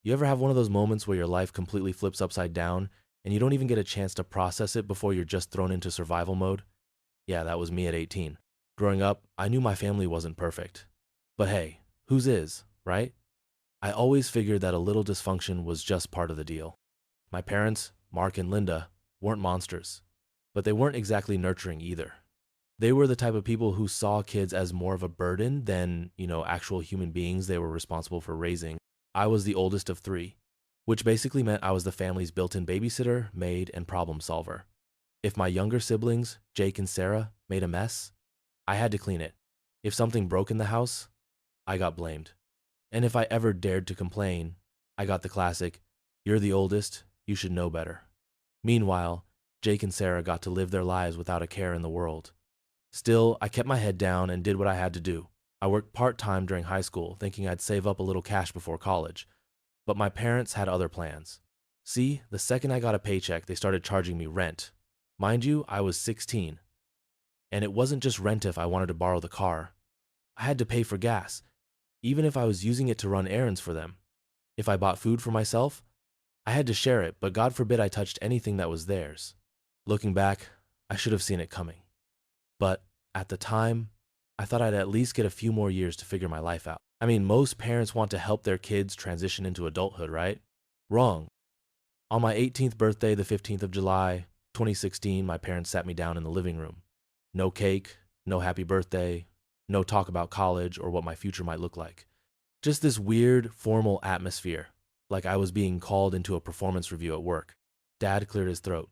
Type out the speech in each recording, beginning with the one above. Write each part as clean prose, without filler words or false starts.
You ever have one of those moments where your life completely flips upside down and you don't even get a chance to process it before you're just thrown into survival mode? Yeah, that was me at 18. Growing up, I knew my family wasn't perfect. But hey, whose is, right? I always figured that a little dysfunction was just part of the deal. My parents, Mark and Linda, weren't monsters, but they weren't exactly nurturing either. They were the type of people who saw kids as more of a burden than, actual human beings they were responsible for raising. I was the oldest of three, which basically meant I was the family's built-in babysitter, maid, and problem solver. If my younger siblings, Jake and Sarah, made a mess, I had to clean it. If something broke in the house, I got blamed. And if I ever dared to complain, I got the classic, "You're the oldest, you should know better." Meanwhile, Jake and Sarah got to live their lives without a care in the world. Still, I kept my head down and did what I had to do. I worked part-time during high school, thinking I'd save up a little cash before college. But my parents had other plans. See, the second I got a paycheck, they started charging me rent. Mind you, I was 16. And it wasn't just rent if I wanted to borrow the car. I had to pay for gas, even if I was using it to run errands for them. If I bought food for myself, I had to share it, but God forbid I touched anything that was theirs. Looking back, I should have seen it coming. But at the time, I thought I'd at least get a few more years to figure my life out. I mean, most parents want to help their kids transition into adulthood, right? Wrong. On my 18th birthday, the 15th of July, 2016, my parents sat me down in the living room. No cake, no happy birthday, no talk about college or what my future might look like. Just this weird, formal atmosphere, like I was being called into a performance review at work. Dad cleared his throat.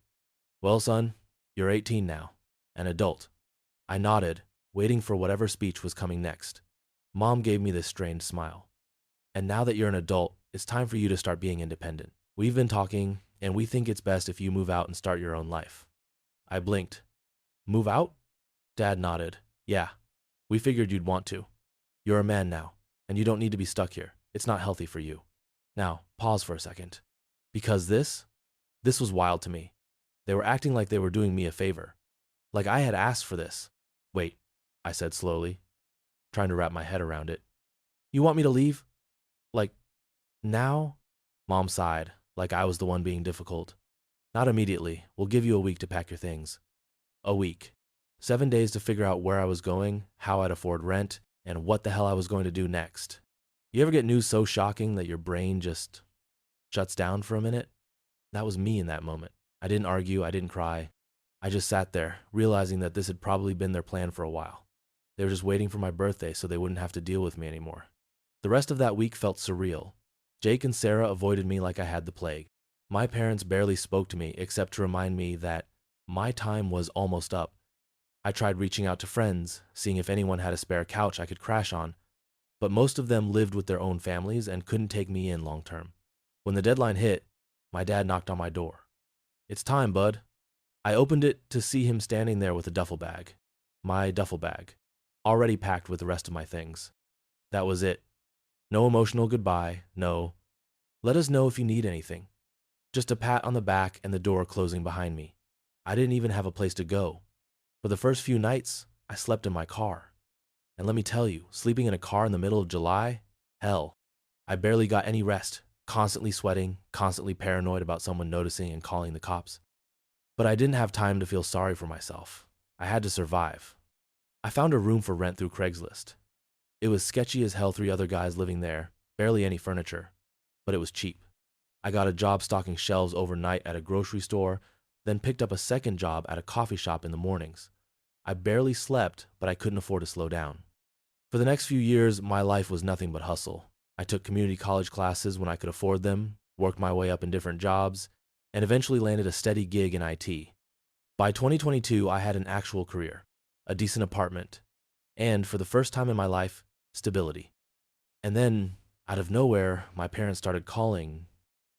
"Well, son, you're 18 now, an adult." I nodded, waiting for whatever speech was coming next. Mom gave me this strained smile. "And now that you're an adult, it's time for you to start being independent. We've been talking, and we think it's best if you move out and start your own life." I blinked. "Move out?" Dad nodded. "Yeah, we figured you'd want to. You're a man now, and you don't need to be stuck here. It's not healthy for you." Now, pause for a second. Because this was wild to me. They were acting like they were doing me a favor. Like I had asked for this. "Wait," I said slowly, trying to wrap my head around it. "You want me to leave? Like, now?" Mom sighed, like I was the one being difficult. "Not immediately. We'll give you a week to pack your things." A week. 7 days to figure out where I was going, how I'd afford rent, and what the hell I was going to do next. You ever get news so shocking that your brain just shuts down for a minute? That was me in that moment. I didn't argue, I didn't cry. I just sat there, realizing that this had probably been their plan for a while. They were just waiting for my birthday so they wouldn't have to deal with me anymore. The rest of that week felt surreal. Jake and Sarah avoided me like I had the plague. My parents barely spoke to me except to remind me that my time was almost up. I tried reaching out to friends, seeing if anyone had a spare couch I could crash on, but most of them lived with their own families and couldn't take me in long term. When the deadline hit, my dad knocked on my door. "It's time, bud." I opened it to see him standing there with a duffel bag. My duffel bag, already packed with the rest of my things. That was it. No emotional goodbye, no, "Let us know if you need anything." Just a pat on the back and the door closing behind me. I didn't even have a place to go. For the first few nights, I slept in my car. And let me tell you, sleeping in a car in the middle of July? Hell. I barely got any rest, constantly sweating, constantly paranoid about someone noticing and calling the cops. But I didn't have time to feel sorry for myself. I had to survive. I found a room for rent through Craigslist. It was sketchy as hell, 3 other guys living there, barely any furniture, but it was cheap. I got a job stocking shelves overnight at a grocery store, then picked up a second job at a coffee shop in the mornings. I barely slept, but I couldn't afford to slow down. For the next few years, my life was nothing but hustle. I took community college classes when I could afford them, worked my way up in different jobs, and eventually landed a steady gig in IT. By 2022, I had an actual career, a decent apartment, and for the first time in my life, stability. And then, out of nowhere, my parents started calling.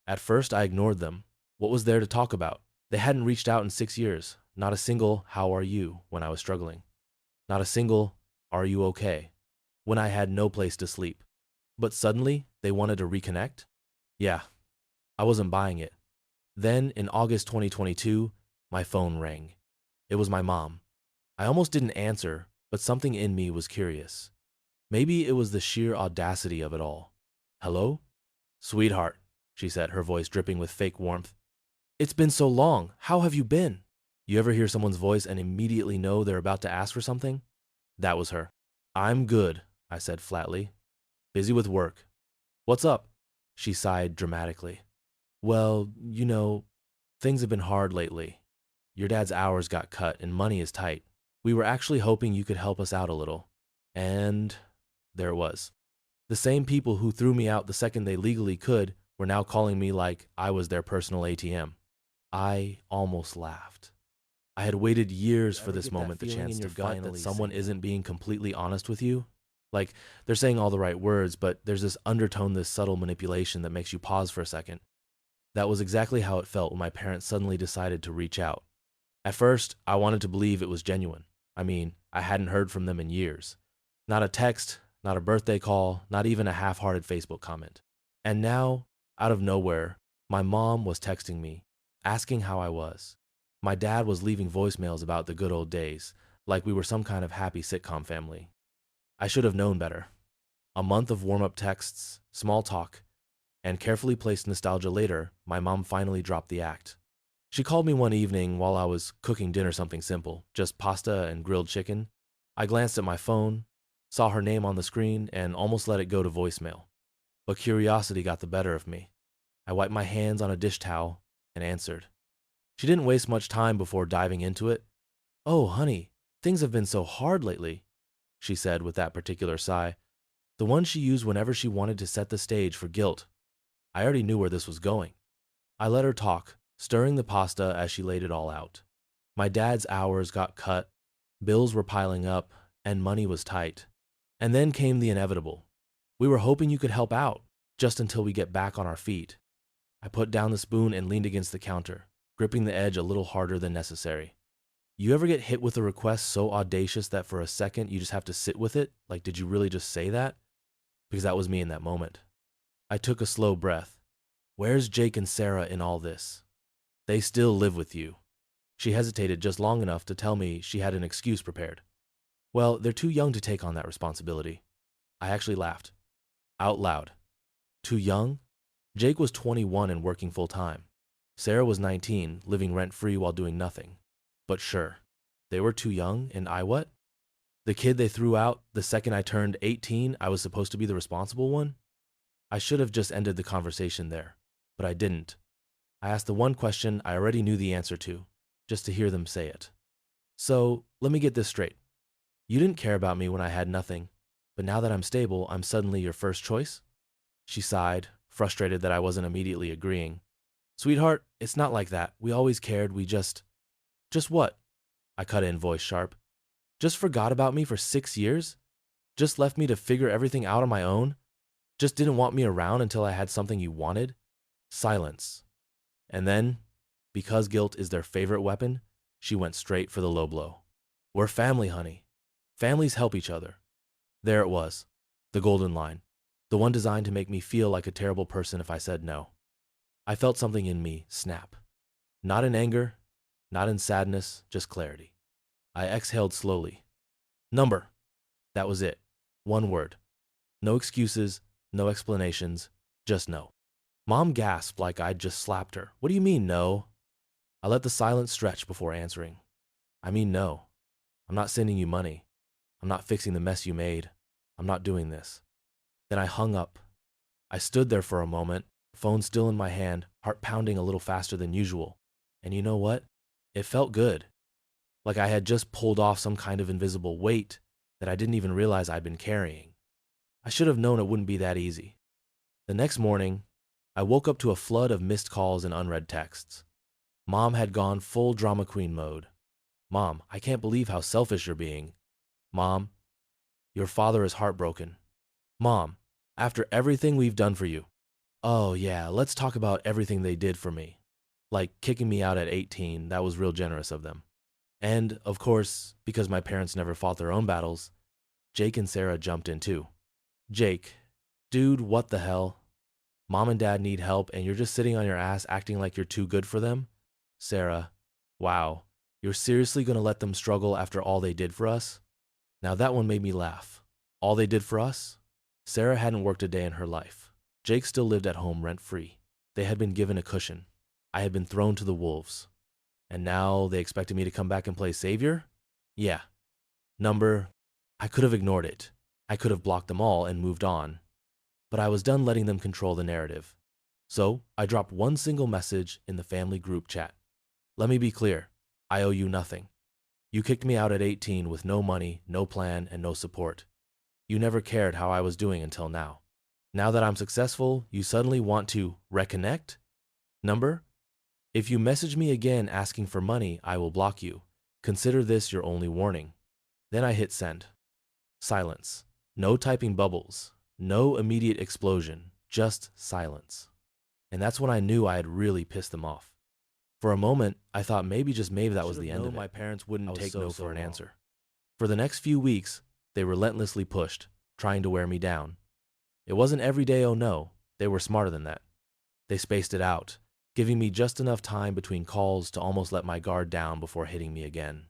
At first, I ignored them. What was there to talk about? They hadn't reached out in 6 years. Not a single "How are you?" when I was struggling. Not a single "Are you okay?" when I had no place to sleep. But suddenly, they wanted to reconnect? Yeah, I wasn't buying it. Then, in August 2022, my phone rang. It was my mom. I almost didn't answer, but something in me was curious. Maybe it was the sheer audacity of it all. "Hello?" Sweetheart, she said, her voice dripping with fake warmth. It's been so long. How have you been? You ever hear someone's voice and immediately know they're about to ask for something? That was her. I'm good, I said flatly. Busy with work. What's up? She sighed dramatically. Well, things have been hard lately. Your dad's hours got cut and money is tight. We were actually hoping you could help us out a little. And there it was. The same people who threw me out the second they legally could were now calling me like I was their personal ATM. I almost laughed. I had waited years for this moment, the chance to find that someone isn't being completely honest with you. Like, they're saying all the right words, but there's this undertone, this subtle manipulation that makes you pause for a second. That was exactly how it felt when my parents suddenly decided to reach out. At first, I wanted to believe it was genuine. I mean, I hadn't heard from them in years. Not a text, not a birthday call, not even a half-hearted Facebook comment. And now, out of nowhere, my mom was texting me, asking how I was. My dad was leaving voicemails about the good old days, like we were some kind of happy sitcom family. I should have known better. A month of warm-up texts, small talk, and carefully placed nostalgia later, my mom finally dropped the act. She called me one evening while I was cooking dinner, something simple, just pasta and grilled chicken. I glanced at my phone, saw her name on the screen, and almost let it go to voicemail. But curiosity got the better of me. I wiped my hands on a dish towel and answered. She didn't waste much time before diving into it. Oh, honey, things have been so hard lately, she said with that particular sigh, the one she used whenever she wanted to set the stage for guilt. I already knew where this was going. I let her talk, stirring the pasta as she laid it all out. My dad's hours got cut, bills were piling up, and money was tight. And then came the inevitable. We were hoping you could help out, just until we get back on our feet. I put down the spoon and leaned against the counter, gripping the edge a little harder than necessary. You ever get hit with a request so audacious that for a second you just have to sit with it? Like, did you really just say that? Because that was me in that moment. I took a slow breath. Where's Jake and Sarah in all this? They still live with you. She hesitated just long enough to tell me she had an excuse prepared. Well, they're too young to take on that responsibility. I actually laughed. Out loud. Too young? Jake was 21 and working full-time. Sarah was 19, living rent-free while doing nothing. But sure, they were too young, and I what? The kid they threw out the second I turned 18, I was supposed to be the responsible one? I should have just ended the conversation there, but I didn't. I asked the one question I already knew the answer to, just to hear them say it. So, let me get this straight. You didn't care about me when I had nothing, but now that I'm stable, I'm suddenly your first choice? She sighed, frustrated that I wasn't immediately agreeing. Sweetheart, it's not like that. We always cared, we just what? I cut in, voice sharp. Just forgot about me for 6 years? Just left me to figure everything out on my own? Just didn't want me around until I had something you wanted? Silence. And then, because guilt is their favorite weapon, she went straight for the low blow. We're family, honey. Families help each other. There it was, the golden line, the one designed to make me feel like a terrible person if I said no. I felt something in me snap. Not in anger, not in sadness, just clarity. I exhaled slowly. Number. That was it. One word. No excuses, no explanations, just no. Mom gasped like I'd just slapped her. What do you mean, no? I let the silence stretch before answering. I mean, no. I'm not sending you money. I'm not fixing the mess you made. I'm not doing this. Then I hung up. I stood there for a moment, phone still in my hand, heart pounding a little faster than usual. And you know what? It felt good. Like I had just pulled off some kind of invisible weight that I didn't even realize I'd been carrying. I should have known it wouldn't be that easy. The next morning, I woke up to a flood of missed calls and unread texts. Mom had gone full drama queen mode. Mom, I can't believe how selfish you're being. Mom, your father is heartbroken. Mom, after everything we've done for you. Oh yeah, let's talk about everything they did for me. Like kicking me out at 18, that was real generous of them. And, of course, because my parents never fought their own battles, Jake and Sarah jumped in too. Jake, dude, what the hell? Mom and Dad need help and you're just sitting on your ass acting like you're too good for them? Sarah, wow, you're seriously gonna let them struggle after all they did for us? Now that one made me laugh. All they did for us? Sarah hadn't worked a day in her life. Jake still lived at home rent-free. They had been given a cushion. I had been thrown to the wolves. And now they expected me to come back and play savior? Yeah. Number, I could have ignored it. I could have blocked them all and moved on. But I was done letting them control the narrative. So I dropped one single message in the family group chat. Let me be clear. I owe you nothing. You kicked me out at 18 with no money, no plan, and no support. You never cared how I was doing until now. Now that I'm successful, you suddenly want to reconnect? Number, if you message me again asking for money, I will block you. Consider this your only warning. Then I hit send. Silence. No typing bubbles. No immediate explosion. Just silence. And that's when I knew I had really pissed them off. For a moment, I thought maybe, just maybe, that was the end of it. My parents wouldn't take no for an answer. For the next few weeks, they relentlessly pushed, trying to wear me down. It wasn't every day, oh no. They were smarter than that. They spaced it out, giving me just enough time between calls to almost let my guard down before hitting me again.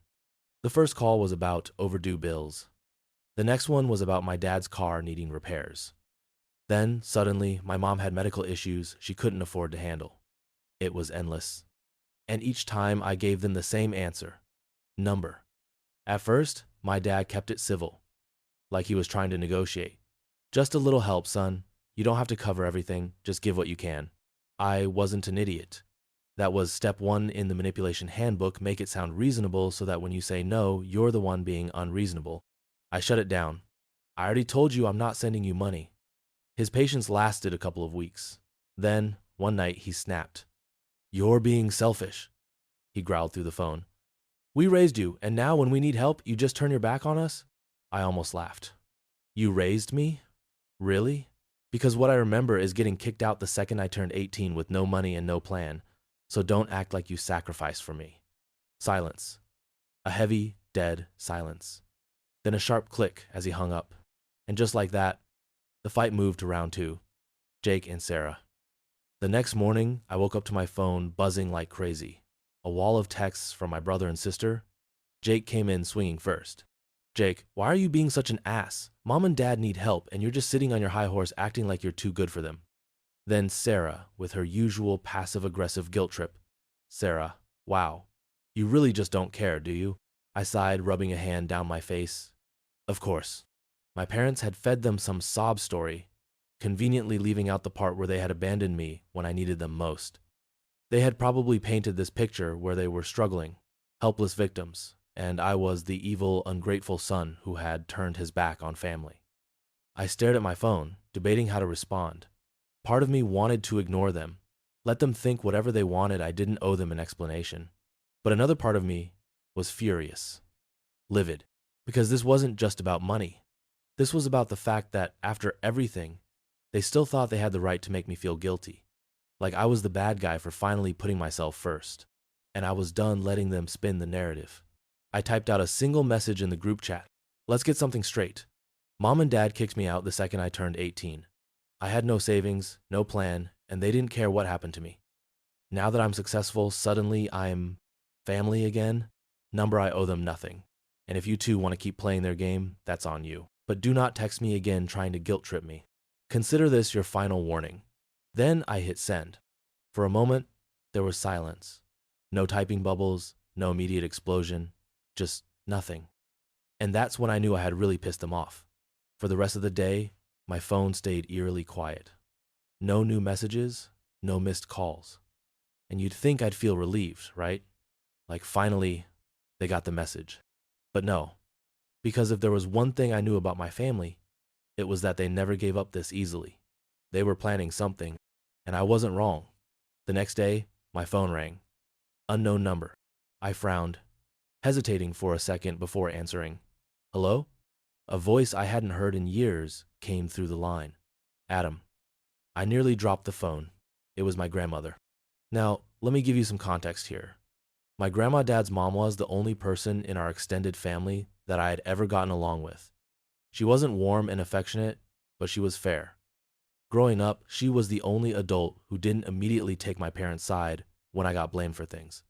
The first call was about overdue bills. The next one was about my dad's car needing repairs. Then, suddenly, my mom had medical issues she couldn't afford to handle. It was endless. And each time I gave them the same answer. Number. At first, my dad kept it civil, like he was trying to negotiate. Just a little help, son. You don't have to cover everything, just give what you can. I wasn't an idiot. That was step 1 in the manipulation handbook, make it sound reasonable so that when you say no, you're the one being unreasonable. I shut it down. I already told you I'm not sending you money. His patience lasted a couple of weeks. Then, one night, he snapped. You're being selfish, he growled through the phone. We raised you, and now when we need help, you just turn your back on us? I almost laughed. You raised me? Really? Because what I remember is getting kicked out the second I turned 18 with no money and no plan, so don't act like you sacrificed for me. Silence. A heavy, dead silence. Then a sharp click as he hung up. And just like that, the fight moved to round 2. Jake and Sarah. The next morning, I woke up to my phone buzzing like crazy. A wall of texts from my brother and sister. Jake came in swinging first. Jake, why are you being such an ass? Mom and dad need help, and you're just sitting on your high horse acting like you're too good for them. Then Sarah, with her usual passive-aggressive guilt trip. Sarah, wow, you really just don't care, do you? I sighed, rubbing a hand down my face. Of course. My parents had fed them some sob story, conveniently leaving out the part where they had abandoned me when I needed them most. They had probably painted this picture where they were struggling, helpless victims, and I was the evil, ungrateful son who had turned his back on family. I stared at my phone, debating how to respond. Part of me wanted to ignore them, let them think whatever they wanted. I didn't owe them an explanation. But another part of me was furious, livid, because this wasn't just about money. This was about the fact that after everything, they still thought they had the right to make me feel guilty, like I was the bad guy for finally putting myself first, and I was done letting them spin the narrative. I typed out a single message in the group chat. Let's get something straight. Mom and dad kicked me out the second I turned 18. I had no savings, no plan, and they didn't care what happened to me. Now that I'm successful, suddenly I'm family again. Number, I owe them nothing. And if you two want to keep playing their game, that's on you. But do not text me again trying to guilt trip me. Consider this your final warning. Then I hit send. For a moment, there was silence. No typing bubbles, no immediate explosion, just nothing. And that's when I knew I had really pissed them off. For the rest of the day, my phone stayed eerily quiet. No new messages, no missed calls. And you'd think I'd feel relieved, right? Like finally, they got the message. But no, because if there was one thing I knew about my family, it was that they never gave up this easily. They were planning something, and I wasn't wrong. The next day, my phone rang. Unknown number. I frowned, hesitating for a second before answering. Hello? A voice I hadn't heard in years came through the line. Adam. I nearly dropped the phone. It was my grandmother. Now, let me give you some context here. My dad's mom was the only person in our extended family that I had ever gotten along with. She wasn't warm and affectionate, but she was fair. Growing up, she was the only adult who didn't immediately take my parents' side when I got blamed for things.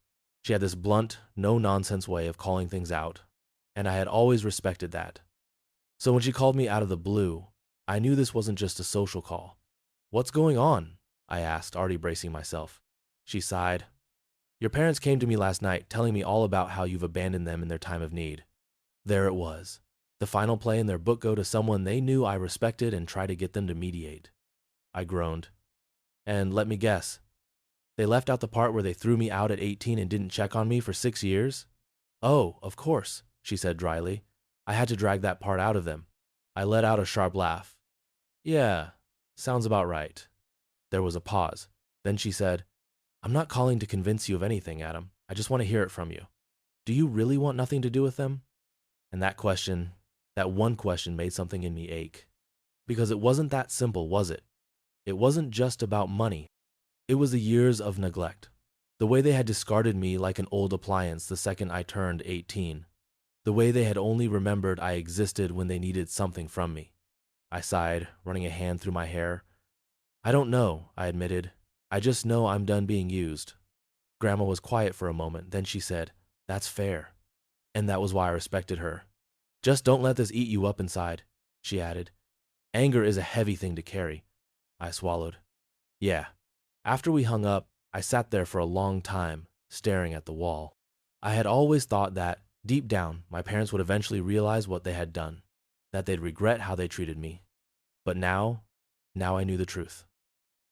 She had this blunt, no-nonsense way of calling things out, and I had always respected that. So when she called me out of the blue, I knew this wasn't just a social call. What's going on? I asked, already bracing myself. She sighed. Your parents came to me last night telling me all about how you've abandoned them in their time of need. There it was. The final play in their book go to someone they knew I respected and try to get them to mediate. I groaned. And let me guess, they left out the part where they threw me out at 18 and didn't check on me for 6 years? Oh, of course, she said dryly. I had to drag that part out of them. I let out a sharp laugh. Yeah, sounds about right. There was a pause. Then she said, I'm not calling to convince you of anything, Adam. I just want to hear it from you. Do you really want nothing to do with them? And that one question made something in me ache. Because it wasn't that simple, was it? It wasn't just about money. It was the years of neglect. The way they had discarded me like an old appliance the second I turned 18. The way they had only remembered I existed when they needed something from me. I sighed, running a hand through my hair. I don't know, I admitted. I just know I'm done being used. Grandma was quiet for a moment, then she said, That's fair. And that was why I respected her. Just don't let this eat you up inside, she added. Anger is a heavy thing to carry. I swallowed. Yeah. After we hung up, I sat there for a long time, staring at the wall. I had always thought that, deep down, my parents would eventually realize what they had done, that they'd regret how they treated me. But now I knew the truth.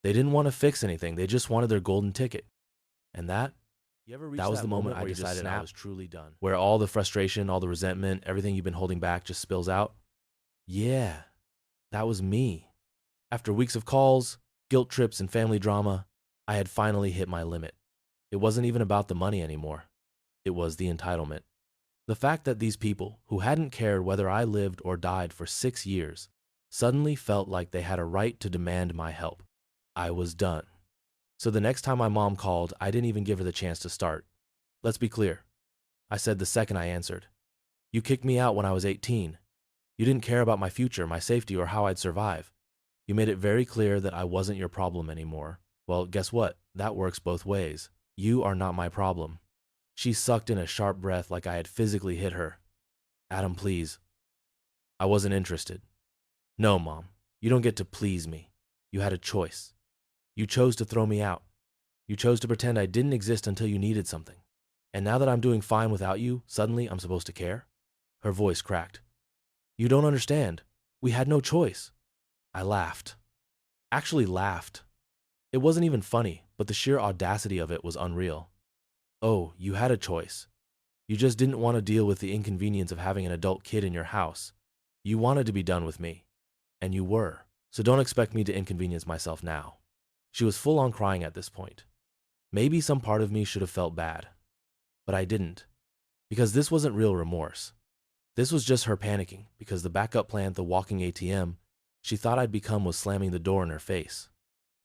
They didn't want to fix anything, they just wanted their golden ticket. And that was the moment I decided I was truly done. Where all the frustration, all the resentment, everything you've been holding back just spills out? Yeah, that was me. After weeks of calls, guilt trips, and family drama, I had finally hit my limit. It wasn't even about the money anymore. It was the entitlement. The fact that these people, who hadn't cared whether I lived or died for 6 years, suddenly felt like they had a right to demand my help. I was done. So the next time my mom called, I didn't even give her the chance to start. Let's be clear. I said the second I answered. You kicked me out when I was 18. You didn't care about my future, my safety, or how I'd survive. You made it very clear that I wasn't your problem anymore. Well, guess what? That works both ways. You are not my problem. She sucked in a sharp breath like I had physically hit her. Adam, please. I wasn't interested. No, Mom. You don't get to please me. You had a choice. You chose to throw me out. You chose to pretend I didn't exist until you needed something. And now that I'm doing fine without you, suddenly I'm supposed to care? Her voice cracked. You don't understand. We had no choice. I laughed. Actually laughed. It wasn't even funny, but the sheer audacity of it was unreal. Oh, you had a choice. You just didn't want to deal with the inconvenience of having an adult kid in your house. You wanted to be done with me. And you were. So don't expect me to inconvenience myself now. She was full on crying at this point. Maybe some part of me should have felt bad. But I didn't. Because this wasn't real remorse. This was just her panicking because the backup plan, the walking ATM, she thought I'd become was slamming the door in her face.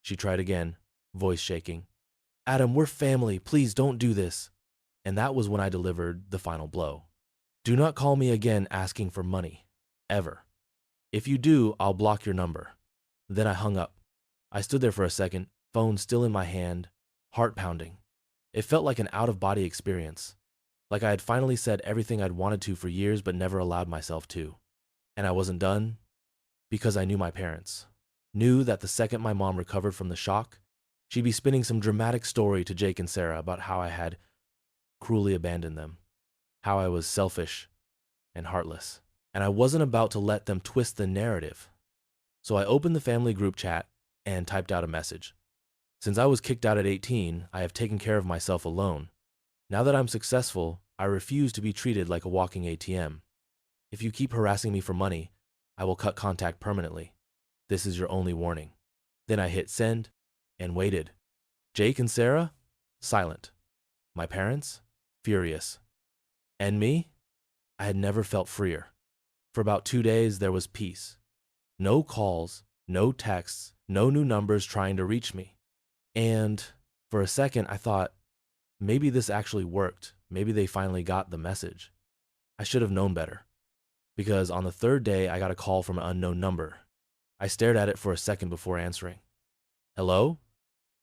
She tried again, voice shaking. Adam, we're family. Please don't do this. And that was when I delivered the final blow. Do not call me again asking for money. Ever. If you do, I'll block your number. Then I hung up. I stood there for a second, phone still in my hand, heart pounding. It felt like an out-of-body experience. Like I had finally said everything I'd wanted to for years but never allowed myself to. And I wasn't done because I knew my parents. Knew that the second my mom recovered from the shock, she'd be spinning some dramatic story to Jake and Sarah about how I had cruelly abandoned them, how I was selfish and heartless. And I wasn't about to let them twist the narrative. So I opened the family group chat and typed out a message. Since I was kicked out at 18, I have taken care of myself alone. Now that I'm successful, I refuse to be treated like a walking ATM. If you keep harassing me for money, I will cut contact permanently. This is your only warning. Then I hit send and waited. Jake and Sarah? Silent. My parents? Furious. And me? I had never felt freer. For about 2 days, there was peace. No calls, no texts, no new numbers trying to reach me. And for a second, I thought, maybe this actually worked. Maybe they finally got the message. I should have known better. Because on the third day, I got a call from an unknown number. I stared at it for a second before answering. Hello?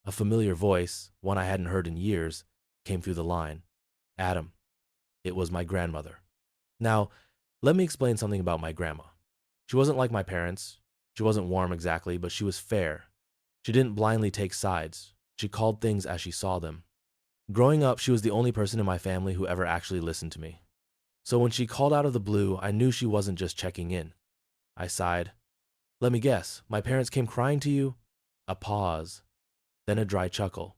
A familiar voice, one I hadn't heard in years, came through the line. Adam. It was my grandmother. Now, let me explain something about my grandma. She wasn't like my parents. She wasn't warm exactly, but she was fair. She didn't blindly take sides. She called things as she saw them. Growing up, she was the only person in my family who ever actually listened to me. So when she called out of the blue, I knew she wasn't just checking in. I sighed. Let me guess, my parents came crying to you? A pause, then a dry chuckle.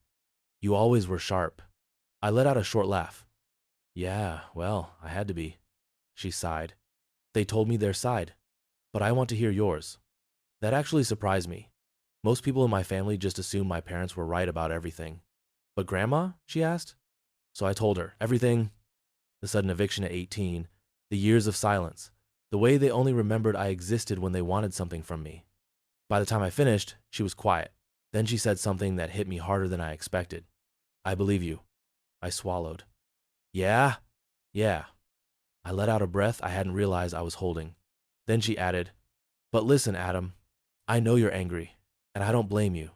You always were sharp. I let out a short laugh. Yeah, well, I had to be. She sighed. They told me their side, but I want to hear yours. That actually surprised me. Most people in my family just assumed my parents were right about everything. But Grandma? She asked. So I told her everything. The sudden eviction at 18, the years of silence, the way they only remembered I existed when they wanted something from me. By the time I finished, she was quiet. Then she said something that hit me harder than I expected. I believe you. I swallowed. Yeah? Yeah. I let out a breath I hadn't realized I was holding. Then she added, but listen, Adam, I know you're angry, and I don't blame you,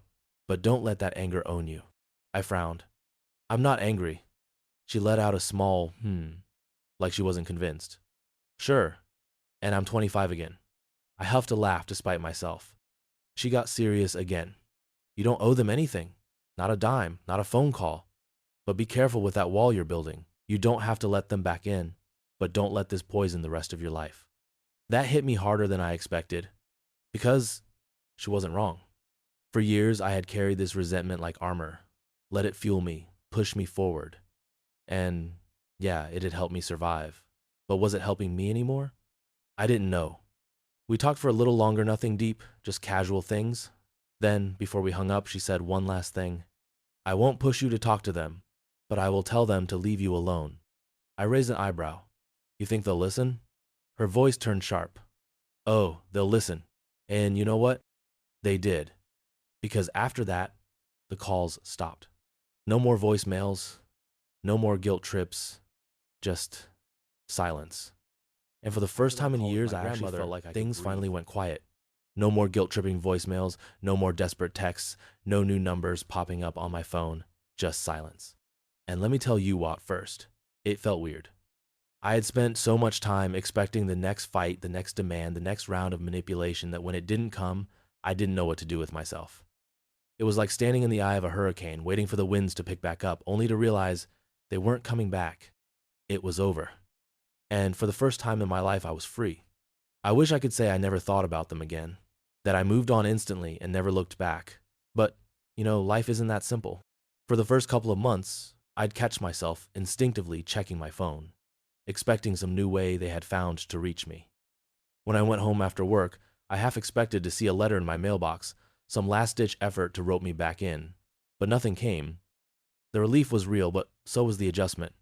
but don't let that anger own you. I frowned. I'm not angry. She let out a small, like she wasn't convinced. Sure, and I'm 25 again. I huffed a laugh despite myself. She got serious again. You don't owe them anything. Not a dime, not a phone call. But be careful with that wall you're building. You don't have to let them back in, but don't let this poison the rest of your life. That hit me harder than I expected, because she wasn't wrong. For years, I had carried this resentment like armor, let it fuel me, push me forward. And yeah, it had helped me survive. But was it helping me anymore? I didn't know. We talked for a little longer, nothing deep, just casual things. Then, before we hung up, she said one last thing. I won't push you to talk to them, but I will tell them to leave you alone. I raised an eyebrow. You think they'll listen? Her voice turned sharp. Oh, they'll listen. And you know what? They did. Because after that, the calls stopped. No more voicemails, no more guilt trips, just silence. And for the first time in years, I actually felt like things finally went quiet. No more guilt-tripping voicemails, no more desperate texts, no new numbers popping up on my phone, just silence. And let me tell you what first, it felt weird. I had spent so much time expecting the next fight, the next demand, the next round of manipulation that when it didn't come, I didn't know what to do with myself. It was like standing in the eye of a hurricane, waiting for the winds to pick back up, only to realize they weren't coming back. It was over. And for the first time in my life, I was free. I wish I could say I never thought about them again, that I moved on instantly and never looked back. But, life isn't that simple. For the first couple of months, I'd catch myself instinctively checking my phone, expecting some new way they had found to reach me. When I went home after work, I half expected to see a letter in my mailbox, some last-ditch effort to rope me back in. But nothing came. The relief was real, but so was the adjustment.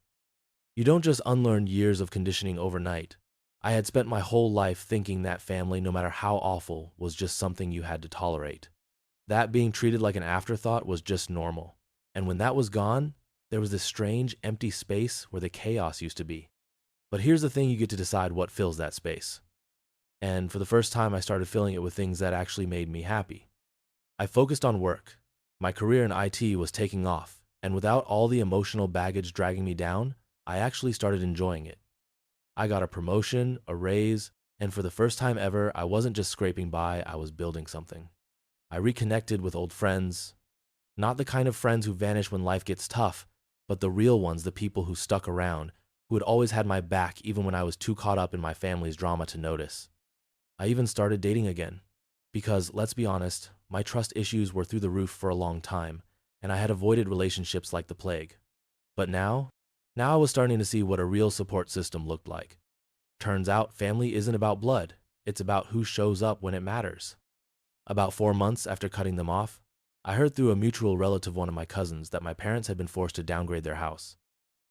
You don't just unlearn years of conditioning overnight. I had spent my whole life thinking that family, no matter how awful, was just something you had to tolerate. That being treated like an afterthought was just normal. And when that was gone, there was this strange, empty space where the chaos used to be. But here's the thing, you get to decide what fills that space. And for the first time, I started filling it with things that actually made me happy. I focused on work. My career in IT was taking off, and without all the emotional baggage dragging me down, I actually started enjoying it. I got a promotion, a raise, and for the first time ever, I wasn't just scraping by, I was building something. I reconnected with old friends, not the kind of friends who vanish when life gets tough, but the real ones, the people who stuck around, who had always had my back even when I was too caught up in my family's drama to notice. I even started dating again, because, let's be honest, my trust issues were through the roof for a long time, and I had avoided relationships like the plague. But now I was starting to see what a real support system looked like. Turns out family isn't about blood, it's about who shows up when it matters. About 4 months after cutting them off, I heard through a mutual relative of one of my cousins that my parents had been forced to downgrade their house.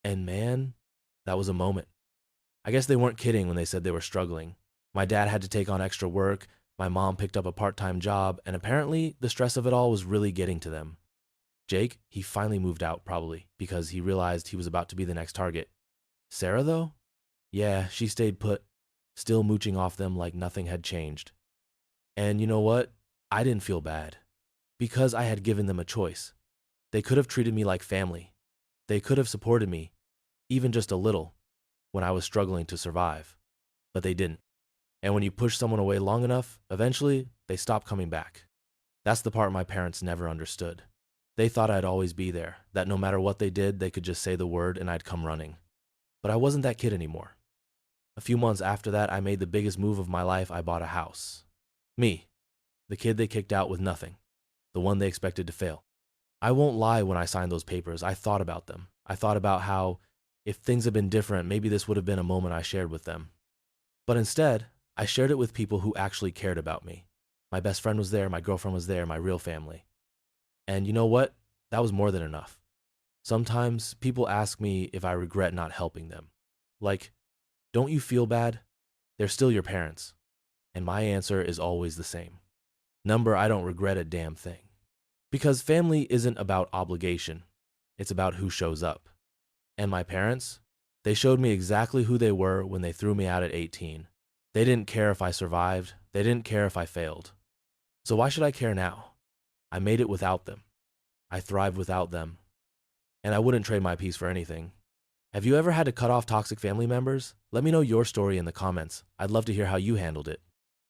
And man, that was a moment. I guess they weren't kidding when they said they were struggling. My dad had to take on extra work, my mom picked up a part-time job, and apparently the stress of it all was really getting to them. Jake, he finally moved out probably because he realized he was about to be the next target. Sarah though? Yeah, she stayed put, still mooching off them like nothing had changed. And you know what? I didn't feel bad because I had given them a choice. They could have treated me like family. They could have supported me, even just a little, when I was struggling to survive. But they didn't. And when you push someone away long enough, eventually they stop coming back. That's the part my parents never understood. They thought I'd always be there, that no matter what they did, they could just say the word and I'd come running. But I wasn't that kid anymore. A few months after that, I made the biggest move of my life. I bought a house. Me, the kid they kicked out with nothing, the one they expected to fail. I won't lie, when I signed those papers, I thought about them. I thought about how, if things had been different, maybe this would have been a moment I shared with them. But instead, I shared it with people who actually cared about me. My best friend was there, my girlfriend was there, my real family. And you know what? That was more than enough. Sometimes people ask me if I regret not helping them. Like, don't you feel bad? They're still your parents. And my answer is always the same. Number, I don't regret a damn thing. Because family isn't about obligation. It's about who shows up. And my parents? They showed me exactly who they were when they threw me out at 18. They didn't care if I survived. They didn't care if I failed. So why should I care now? I made it without them. I thrived without them. And I wouldn't trade my peace for anything. Have you ever had to cut off toxic family members? Let me know your story in the comments. I'd love to hear how you handled it.